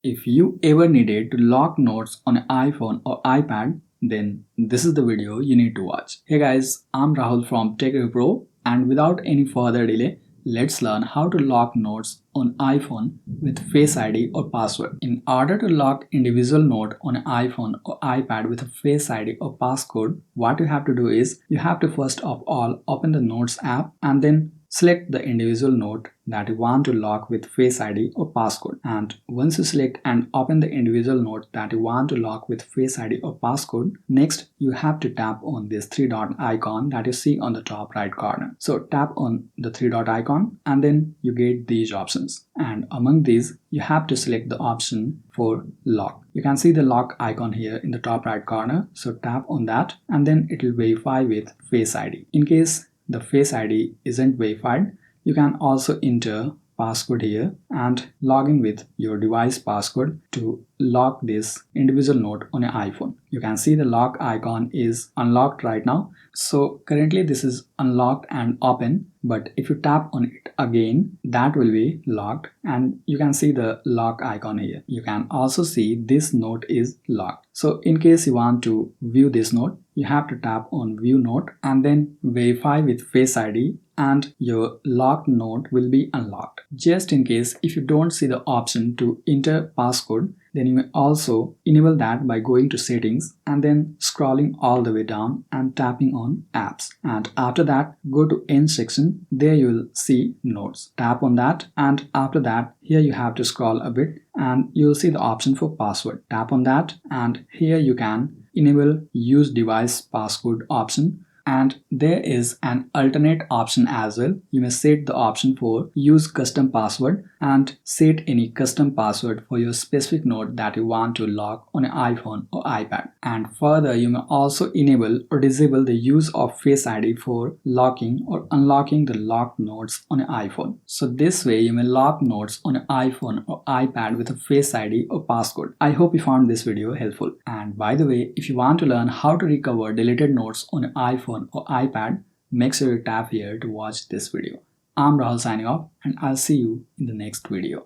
If you ever needed to lock notes on an iPhone or iPad, then this is the video you need to watch. Hey guys, I'm Rahul from Tech Pro, and without any further delay, let's learn how to lock notes on iPhone with Face ID or password. In order to lock individual note on an iPhone or iPad with a Face ID or passcode, what you have to do is you have to first of all open the Notes app and then select the individual note that you want to lock with Face ID or passcode. And once you select and open the individual note that you want to lock with Face ID or passcode, next you have to tap on this three dot icon that you see on the top right corner. So tap on the three dot icon and then you get these options. And among these, you have to select the option for lock. You can see the lock icon here in the top right corner. So tap on that and then it will verify with Face ID. In case the Face ID isn't verified, you can also enter passcode here and log in with your device passcode to lock this individual note on your iPhone. You can see the lock icon is unlocked right now. So currently this is unlocked and open, but if you tap on it again, that will be locked and you can see the lock icon here. You can also see this note is locked. So in case you want to view this note, you have to tap on view note and then verify with Face ID and your locked note will be unlocked. Just in case if you don't see the option to enter passcode, then you may also enable that by going to settings and then scrolling all the way down and tapping on apps. And after that, go to end section. There you will see notes. Tap on that and after that, here you have to scroll a bit and you'll see the option for password. Tap on that and here you can enable use device passcode option. And there is an alternate option as well. You may set the option for use custom password and set any custom password for your specific note that you want to lock on an iPhone or iPad. And further, you may also enable or disable the use of Face ID for locking or unlocking the locked notes on an iPhone. So this way you may lock notes on an iPhone or iPad with a Face ID or passcode. I hope you found this video helpful. And by the way, if you want to learn how to recover deleted notes on an iPhone or iPad, make sure you tap here to watch this video. I'm Rahul signing off and I'll see you in the next video.